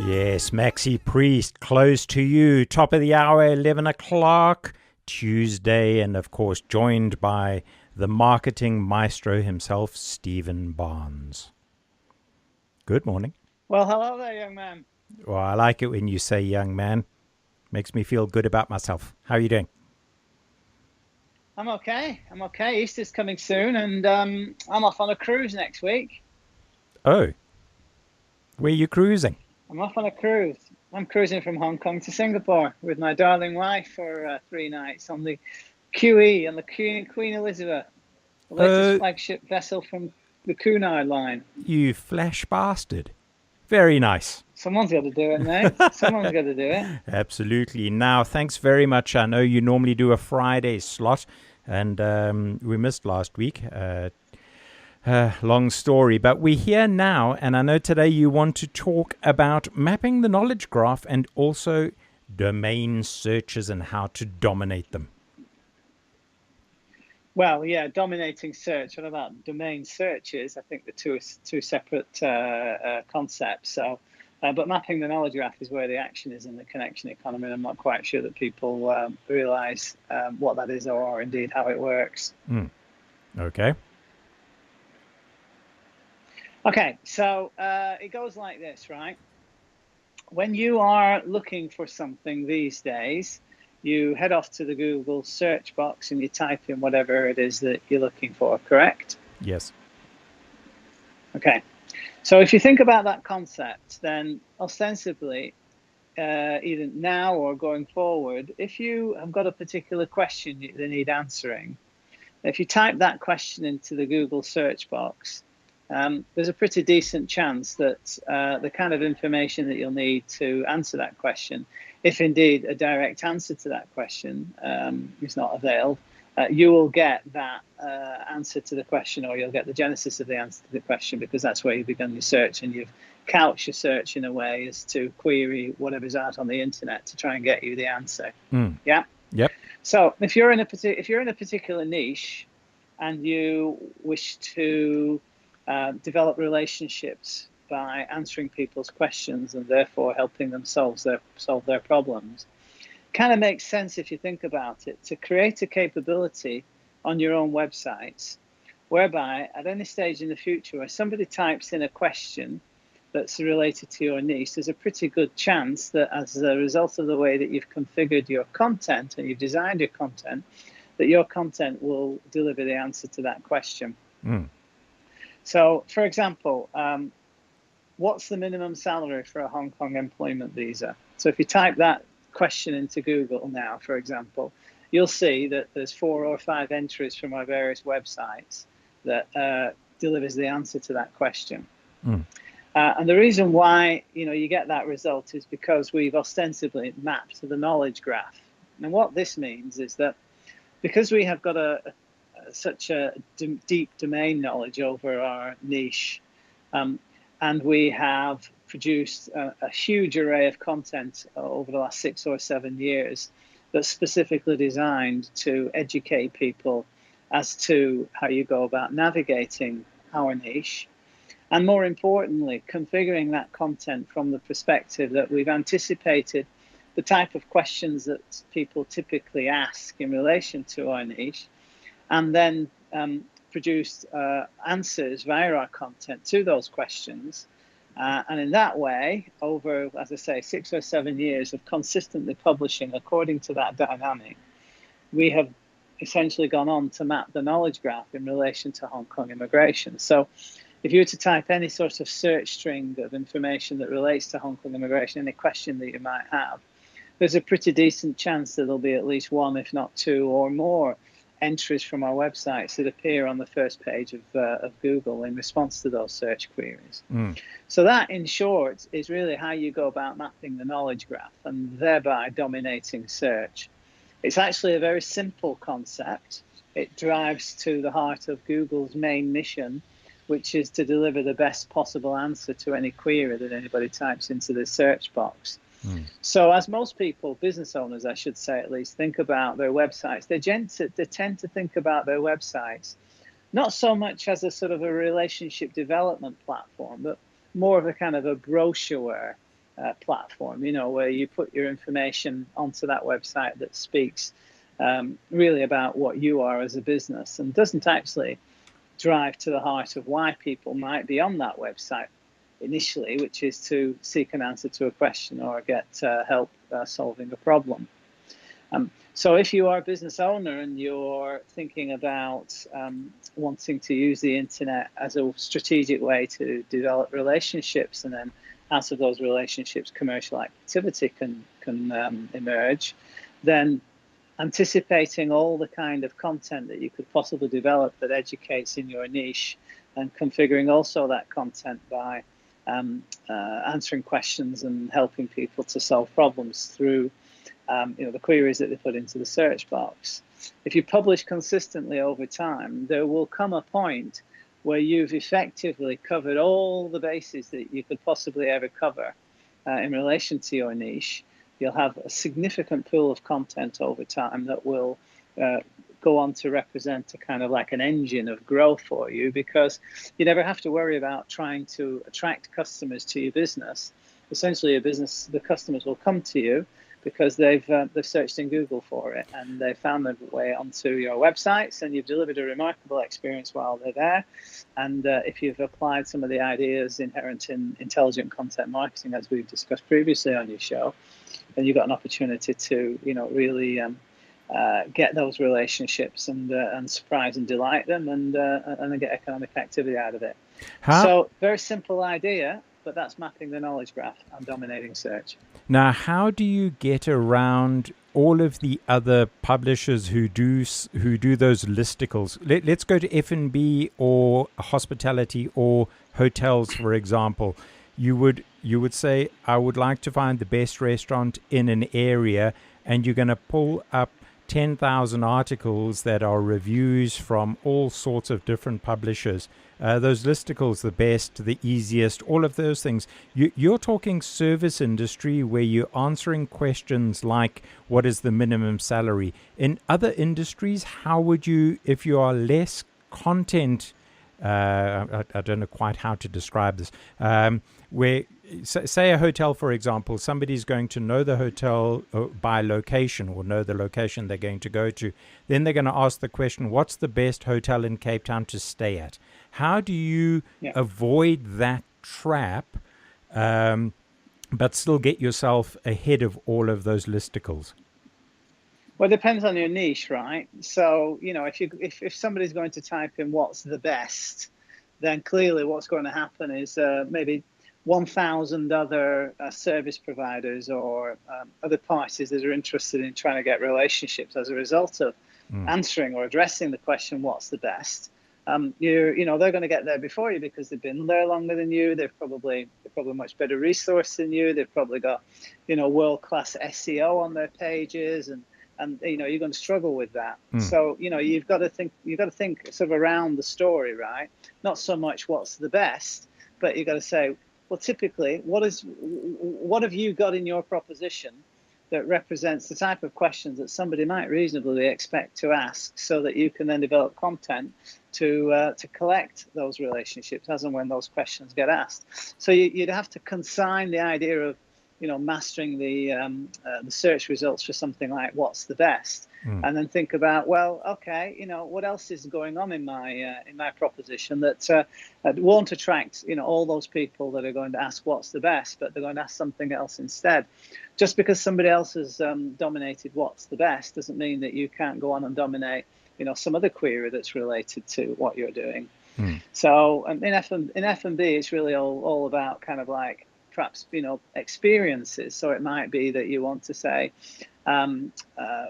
Yes, Maxi Priest, close to you. Top of the hour, 11 o'clock, Tuesday, and of course joined by the marketing maestro himself, Stephen Barnes. Good morning. Well, hello there, young man. Well, I like it when you say young man. Makes me feel good about myself. How are you doing? I'm okay. Easter's coming soon, and I'm off on a cruise next week. Oh, where are you cruising? I'm off on a cruise. I'm cruising from Hong Kong to Singapore with my darling wife for 3 nights on the QE, on the Queen Elizabeth, the latest flagship vessel from the Cunard line. You flash bastard. Very nice. Someone's got to do it, mate. Someone's got to do it. Absolutely. Now, thanks very much. I know you normally do a Friday slot, and we missed last week. Long story, but we're here now, and I know today you want to talk about mapping the knowledge graph and also domain searches and how to dominate them. Well, yeah, dominating search. What about domain searches? I think the two separate concepts. So, but mapping the knowledge graph is where the action is in the connection economy. And I'm not quite sure that people realize what that is or indeed how it works. Okay. Okay, so it goes like this, right? When you are looking for something these days, you head off to the Google search box and you type in whatever it is that you're looking for, correct? Yes. Okay. So if you think about that concept, then ostensibly, either now or going forward, if you have got a particular question that need answering, if you type that question into the Google search box, there's a pretty decent chance that the kind of information that you'll need to answer that question, if indeed a direct answer to that question is not availed, you will get that answer to the question, or you'll get the genesis of the answer to the question, because that's where you've begun your search and you've couched your search in a way as to query whatever's out on the internet to try and get you the answer. Yeah. Yep. So if you're in a particular niche and you wish to develop relationships by answering people's questions and therefore helping them solve their problems, kind of makes sense if you think about it, to create a capability on your own websites whereby at any stage in the future where somebody types in a question that's related to your niche, there's a pretty good chance that as a result of the way that you've configured your content and you've designed your content, that your content will deliver the answer to that question. So, for example, what's the minimum salary for a Hong Kong employment visa? So if you type that question into Google now, for example, you'll see that there's 4 or 5 entries from our various websites that delivers the answer to that question. And the reason why you get that result is because we've ostensibly mapped the knowledge graph. And what this means is that because we have got such a deep domain knowledge over our niche, and we have produced a huge array of content over the last 6 or 7 years that's specifically designed to educate people as to how you go about navigating our niche, and more importantly, configuring that content from the perspective that we've anticipated the type of questions that people typically ask in relation to our niche, and then produced answers via our content to those questions. And in that way, over, as I say, 6 or 7 years of consistently publishing according to that dynamic, we have essentially gone on to map the knowledge graph in relation to Hong Kong immigration. So if you were to type any sort of search string of information that relates to Hong Kong immigration, any question that you might have, there's a pretty decent chance that there'll be at least 1, if not 2 or more entries from our websites that appear on the first page of Google in response to those search queries. So that, in short, is really how you go about mapping the knowledge graph and thereby dominating search. It's actually a very simple concept. It drives to the heart of Google's main mission, which is to deliver the best possible answer to any query that anybody types into the search box. So as most people, business owners, I should say at least, think about their websites, they tend to think about their websites not so much as a sort of a relationship development platform, but more of a kind of a brochure platform, where you put your information onto that website that speaks really about what you are as a business and doesn't actually drive to the heart of why people might be on that website initially, which is to seek an answer to a question or get help solving a problem. So if you are a business owner and you're thinking about wanting to use the internet as a strategic way to develop relationships, and then out of those relationships commercial activity can emerge, then anticipating all the kind of content that you could possibly develop that educates in your niche, and configuring also that content by answering questions and helping people to solve problems through the queries that they put into the search box. If you publish consistently over time, there will come a point where you've effectively covered all the bases that you could possibly ever cover in relation to your niche. You'll have a significant pool of content over time that will go on to represent a kind of like an engine of growth for you, because you never have to worry about trying to attract customers to your business. Essentially, the customers will come to you because they've searched in Google for it and they found their way onto your websites, and you've delivered a remarkable experience while they're there. And if you've applied some of the ideas inherent in intelligent content marketing, as we've discussed previously on your show, then you've got an opportunity to really get those relationships and surprise and delight them and then get economic activity out of it. So very simple idea, but that's mapping the knowledge graph and dominating search. Now, how do you get around all of the other publishers who do those listicles? Let's go to F&B or hospitality or hotels, for example. You would say, I would like to find the best restaurant in an area, and you're going to pull up 10,000 articles that are reviews from all sorts of different publishers. Those listicles, the best, the easiest, all of those things. You're talking service industry where you're answering questions like, what is the minimum salary? In other industries, how would you, if you are less content, I don't know quite how to describe this, where, say a hotel, for example, somebody's going to know the hotel by location or know the location they're going to go to. Then they're going to ask the question, what's the best hotel in Cape Town to stay at? How do you avoid that trap, but still get yourself ahead of all of those listicles? Well, it depends on your niche, right? So, if somebody's going to type in what's the best, then clearly what's going to happen is maybe 1,000 other service providers or other parties that are interested in trying to get relationships as a result of answering or addressing the question, what's the best? They're going to get there before you because they've been there longer than you. They're probably much better resource than you. They've probably got, world-class SEO on their pages, and you're going to struggle with that. So you've got to think sort of around the story, right? Not so much what's the best, but you've got to say, well, typically, what have you got in your proposition that represents the type of questions that somebody might reasonably expect to ask, so that you can then develop content to collect those relationships as and when those questions get asked. So you'd have to consign the idea of mastering the search results for something like what's the best, and then think about, well, okay, what else is going on in my proposition that won't attract all those people that are going to ask what's the best, but they're going to ask something else instead. Just because somebody else has dominated what's the best doesn't mean that you can't go on and dominate some other query that's related to what you're doing. So in F&B, it's really all about kind of like perhaps experiences. So it might be that you want to say,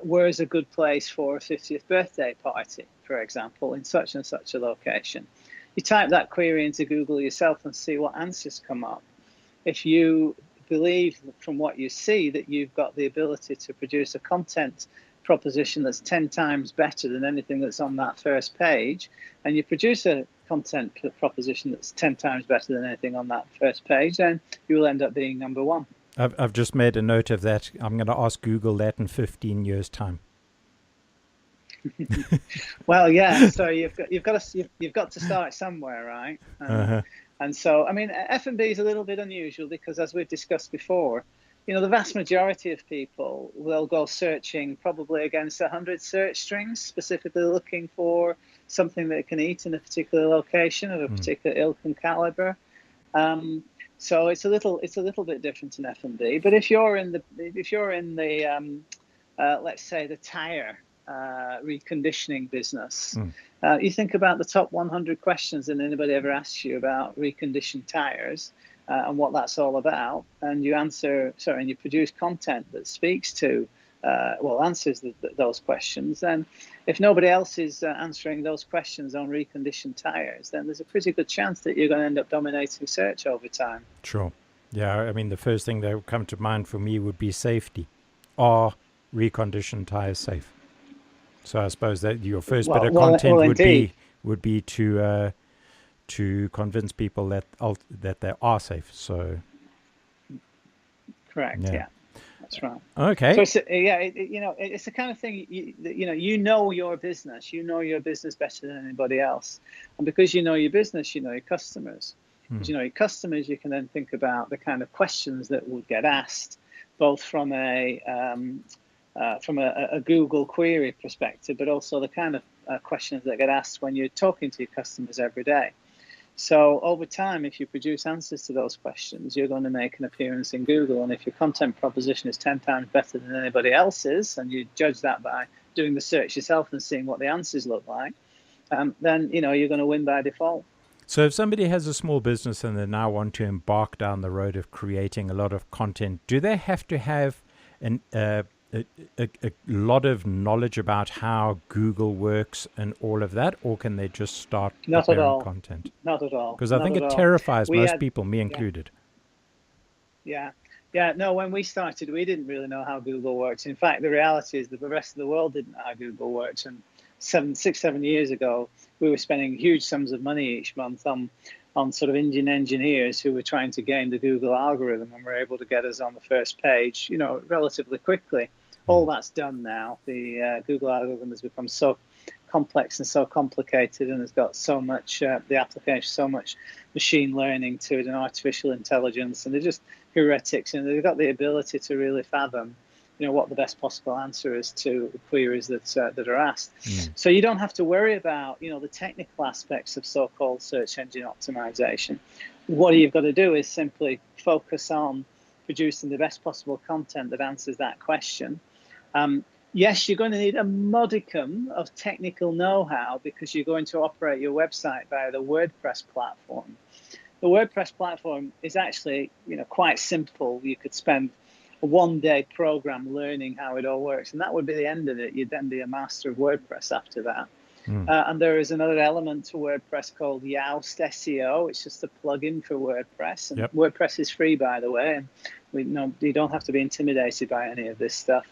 where is a good place for a 50th birthday party, for example, in such and such a location. You type that query into Google yourself and see what answers come up. If you believe from what you see that you've got the ability to produce a content proposition that's 10 times better than anything that's on that first page, and you produce a content proposition that's 10 times better than anything on that first page, then you will end up being number one. I've just made a note of that. I'm going to ask Google that in 15 years' time. Well, yeah. So you've got to start somewhere, right? And so, I mean, F&B is a little bit unusual because, as we've discussed before, the vast majority of people will go searching probably against 100 search strings, specifically looking for something that can eat in a particular location of a particular ilk and caliber. So it's a little bit different in F&B. But if you're in the let's say the tire reconditioning business, you think about the top 100 questions that anybody ever asks you about reconditioned tires and what that's all about, and you produce content that speaks to answers those questions. Then if nobody else is answering those questions on reconditioned tires, then there's a pretty good chance that you're going to end up dominating search over time. Sure. Yeah, I mean, the first thing that would come to mind for me would be safety. Are reconditioned tires safe? So I suppose that your first bit of content would be to convince people that they are safe. So correct. Yeah. That's right. Okay. So it's the kind of thing you know your business. You know your business better than anybody else, and because you know your business, you know your customers. Because you know your customers, you can then think about the kind of questions that would get asked, both from a Google query perspective, but also the kind of questions that get asked when you're talking to your customers every day. So over time, if you produce answers to those questions, you're going to make an appearance in Google. And if your content proposition is 10 times better than anybody else's, and you judge that by doing the search yourself and seeing what the answers look like, then you're going to win by default. So if somebody has a small business and they now want to embark down the road of creating a lot of content, do they have to have a lot of knowledge about how Google works and all of that, or can they just start preparing content? Not at all. Because I think it terrifies most people, me included. Yeah. No, when we started, we didn't really know how Google works. In fact, the reality is that the rest of the world didn't know how Google works. And 7 years ago, we were spending huge sums of money each month on sort of Indian engineers who were trying to game the Google algorithm and were able to get us on the first page, relatively quickly. All that's done now. The Google algorithm has become so complex and so complicated, and has got so much, the application, so much machine learning to it and artificial intelligence, and they're just heuretics, and they've got the ability to really fathom, what the best possible answer is to the queries that are asked. So you don't have to worry about, the technical aspects of so-called search engine optimization. What you've got to do is simply focus on producing the best possible content that answers that question. Yes, you're going to need a modicum of technical know-how because you're going to operate your website via the WordPress platform. The WordPress platform is actually, quite simple. You could spend a one-day program learning how it all works, and that would be the end of it. You'd then be a master of WordPress after that. And there is another element to WordPress called Yoast SEO. It's just a plugin for WordPress. And WordPress is free, by the way. And you don't have to be intimidated by any of this stuff.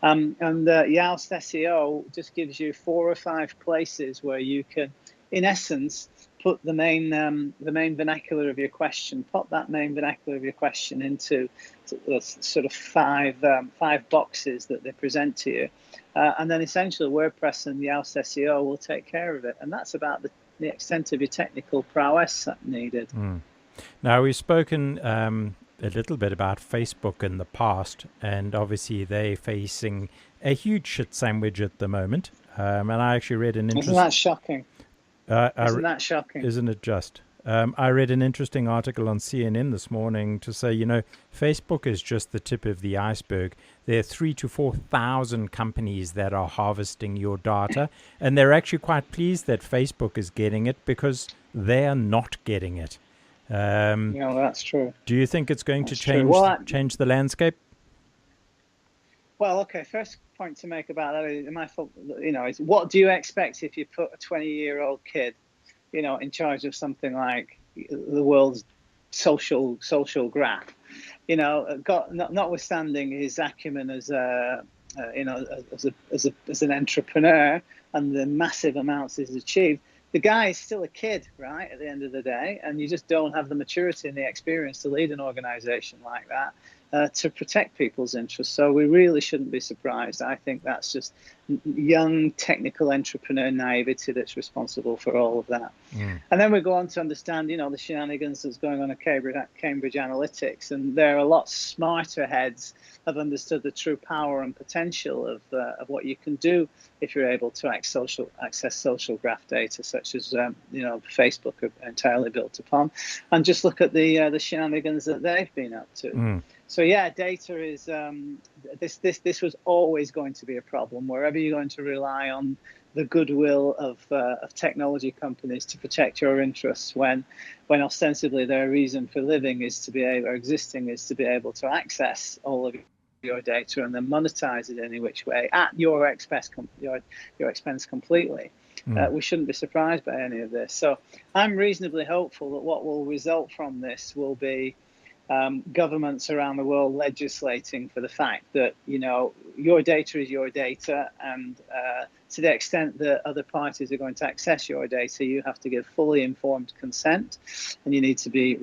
And Yoast SEO just gives you 4 or 5 places where you can, in essence, put the main vernacular of your question, pop that main vernacular of your question into sort of five boxes that they present to you. And then essentially WordPress and Yoast SEO will take care of it. And that's about the extent of your technical prowess needed. Now, we've spoken a little bit about Facebook in the past, and obviously they're facing a huge shit sandwich at the moment. And I actually read an interesting... Isn't that shocking? Isn't that shocking? Isn't it just? I read an interesting article on CNN this morning to say, Facebook is just the tip of the iceberg. There are 3,000 to 4,000 companies that are harvesting your data, and they're actually quite pleased that Facebook is getting it because they are not getting it. That's true. Do you think it's going to change the landscape? Well, okay. First point to make about that is what do you expect if you put a 20-year-old kid, in charge of something like the world's social graph, notwithstanding his acumen as an entrepreneur and the massive amounts he's achieved. The guy is still a kid, right, at the end of the day, and you just don't have the maturity and the experience to lead an organization like that. to protect people's interests. So we really shouldn't be surprised. I think that's just young technical entrepreneur naivety that's responsible for all of that. And then we go on to understand, the shenanigans that's going on at Cambridge Analytics, and there are a lot smarter heads have understood the true power and potential of what you can do if you're able to access social graph data, such as Facebook are entirely built upon, and just look at the shenanigans that they've been up to. So yeah, data is this was always going to be a problem wherever you're going to rely on the goodwill of technology companies to protect your interests when ostensibly their reason for living is to be able, or existing is to be able to access all of your data and then monetize it any which way at your expense completely. We shouldn't be surprised by any of this. So I'm reasonably hopeful that what will result from this will be governments around the world legislating for the fact that your data is your data, and to the extent that other parties are going to access your data, you have to give fully informed consent, and you need to be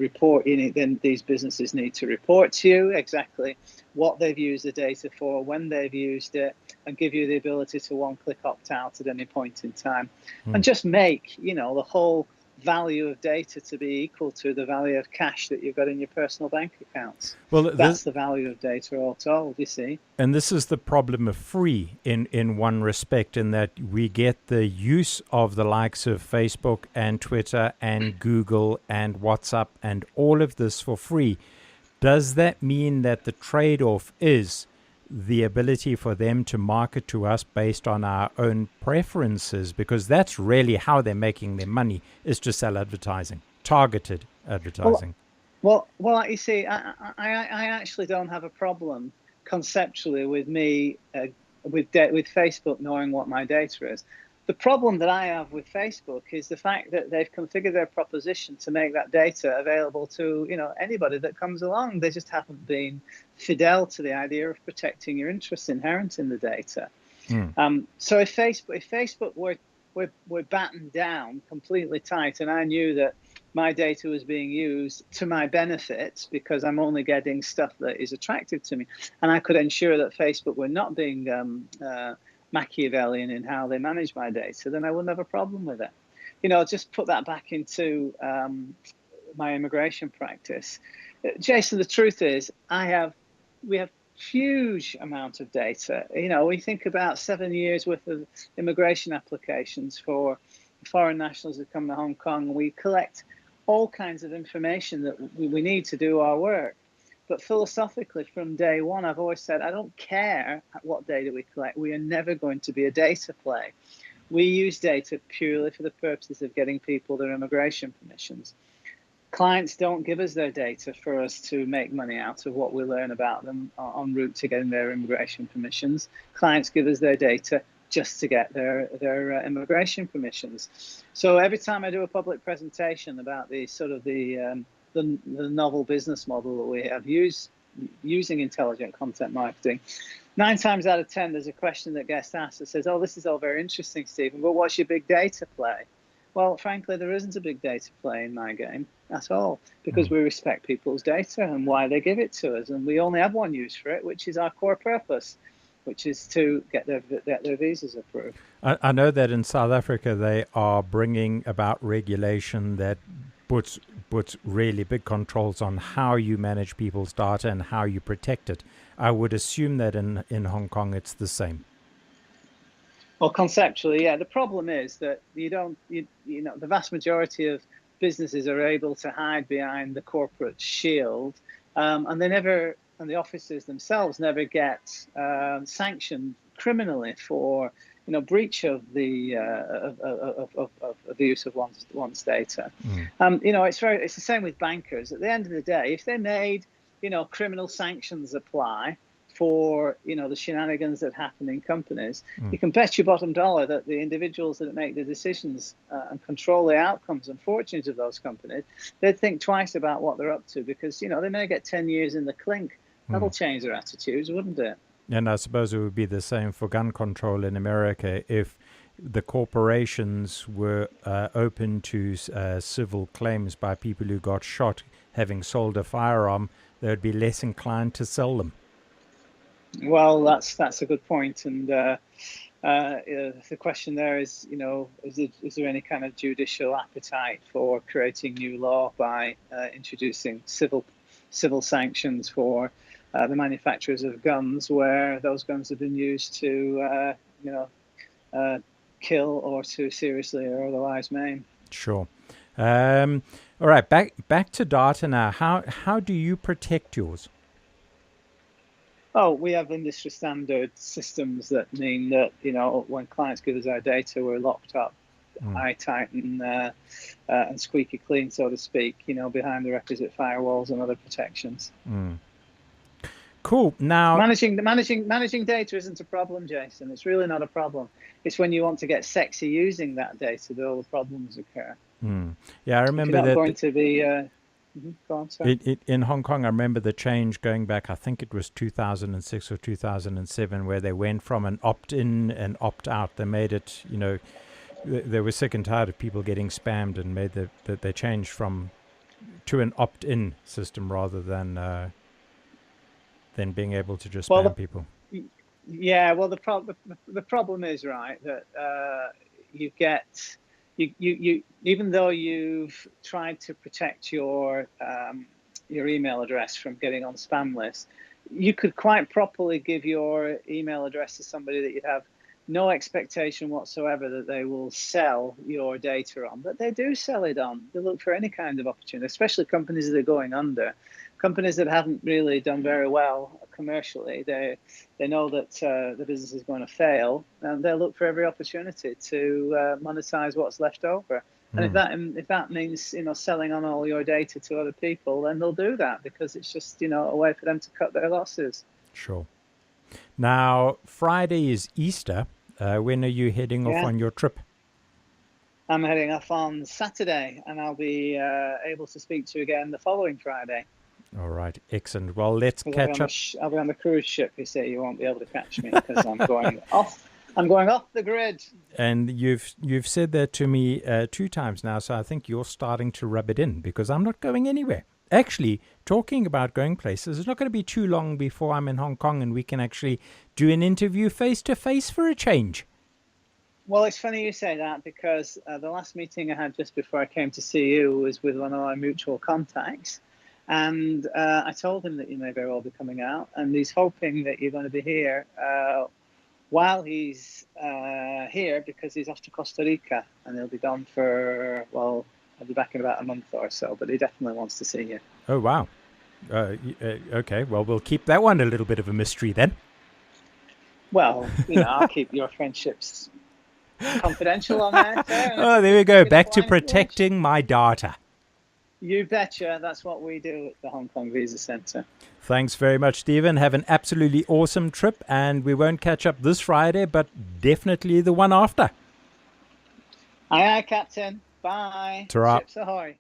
then these businesses need to report to you exactly what they've used the data for, when they've used it, and give you the ability to one-click opt out at any point in time, and just make the whole value of data to be equal to the value of cash that you've got in your personal bank accounts. Well, that's the value of data all told, you see. And this is the problem of free in one respect, in that we get the use of the likes of Facebook and Twitter and Google and WhatsApp and all of this for free. Does that mean that the trade-off is the ability for them to market to us based on our own preferences? Because that's really how they're making their money, is to sell advertising, targeted advertising. Well, you see, I actually don't have a problem conceptually with with Facebook knowing what my data is. The problem that I have with Facebook is the fact that they've configured their proposition to make that data available to anybody that comes along. They just haven't been fidel to the idea of protecting your interests inherent in the data. So if Facebook were battened down completely tight, and I knew that my data was being used to my benefit because I'm only getting stuff that is attractive to me, and I could ensure that Facebook were not being Machiavellian in how they manage my data, then I wouldn't have a problem with it. Just put that back into my immigration practice. Jason, the truth is, we have huge amount of data. We think about 7 years worth of immigration applications for foreign nationals that come to Hong Kong. We collect all kinds of information that we need to do our work. But philosophically, from day one, I've always said, I don't care what data we collect. We are never going to be a data play. We use data purely for the purposes of getting people their immigration permissions. Clients don't give us their data for us to make money out of what we learn about them en route to getting their immigration permissions. Clients give us their data just to get their immigration permissions. So every time I do a public presentation about the novel business model that we have using intelligent content marketing, 9 times out of 10, there's a question that gets asked that says, "Oh, this is all very interesting, Stephen, but what's your big data play?" Well, frankly, there isn't a big data play in my game at all, because we respect people's data and why they give it to us, and we only have one use for it, which is our core purpose, which is to get their visas approved. I know that in South Africa they are bringing about regulation that puts really big controls on how you manage people's data and how you protect it. I would assume that in Hong Kong it's the same. Well, conceptually, yeah. The problem is that the vast majority of businesses are able to hide behind the corporate shield, and the officers themselves never get sanctioned criminally for breach of the use of one's data. It's the same with bankers. At the end of the day, if they made criminal sanctions apply for the shenanigans that happen in companies, you can bet your bottom dollar that the individuals that make the decisions and control the outcomes and fortunes of those companies, they'd think twice about what they're up to, because they may get 10 years in the clink. That'll change their attitudes, wouldn't it? And I suppose it would be the same for gun control in America. If the corporations were open to civil claims by people who got shot having sold a firearm, they would be less inclined to sell them. Well, that's a good point. And the question there is, is there any kind of judicial appetite for creating new law by introducing civil sanctions for the manufacturers of guns, where those guns have been used to, kill or to seriously or otherwise maim? Sure. All right, back to data now. How do you protect yours? Oh, we have industry standard systems that mean that, when clients give us our data, we're locked up, eye tight and squeaky clean, so to speak, behind the requisite firewalls and other protections. Cool. Now, managing data isn't a problem, Jason. It's really not a problem. It's when you want to get sexy using that data that all the problems occur. Yeah, I remember if you're not that. Going to be. Go on, sorry. In Hong Kong, I remember the change going back, I think it was 2006 or 2007, where they went from an opt-in and opt-out. They made it, they were sick and tired of people getting spammed, and made that they changed to an opt-in system rather than being able to just spam people. Yeah, well, the problem is, right, that you get... You even though you've tried to protect your email address from getting on spam lists, you could quite properly give your email address to somebody that you'd have no expectation whatsoever that they will sell your data on. But they do sell it on. They look for any kind of opportunity, especially companies that are going under, companies that haven't really done very well commercially. They know that the business is going to fail, and they'll look for every opportunity to monetize what's left over. And if that means selling on all your data to other people, then they'll do that, because it's just a way for them to cut their losses. Sure. Now, Friday is Easter. When are you heading off on your trip? I'm heading off on Saturday, and I'll be able to speak to you again the following Friday. All right, excellent. Well, let's catch up. I'll be on the cruise ship. You say you won't be able to catch me because I'm going off. I'm going off the grid. And you've said that to me 2 times now, so I think you're starting to rub it in, because I'm not going anywhere. Actually, talking about going places, it's not going to be too long before I'm in Hong Kong and we can actually do an interview face-to-face for a change. Well, it's funny you say that, because the last meeting I had just before I came to see you was with one of our mutual contacts. And I told him that you may very well be coming out, and he's hoping that you're going to be here while he's here, because he's off to Costa Rica, and he'll be gone for, well, I'll be back in about a month or so, but he definitely wants to see you. Oh, wow. Okay, well, we'll keep that one a little bit of a mystery then. Well, I'll keep your friendships confidential on there. Oh, there we go. Back to protecting my data. You betcha. That's what we do at the Hong Kong Visa Centre. Thanks very much, Stephen. Have an absolutely awesome trip, and we won't catch up this Friday, but definitely the one after. Aye, aye, Captain. Bye. Ta-ra. Ships ahoy.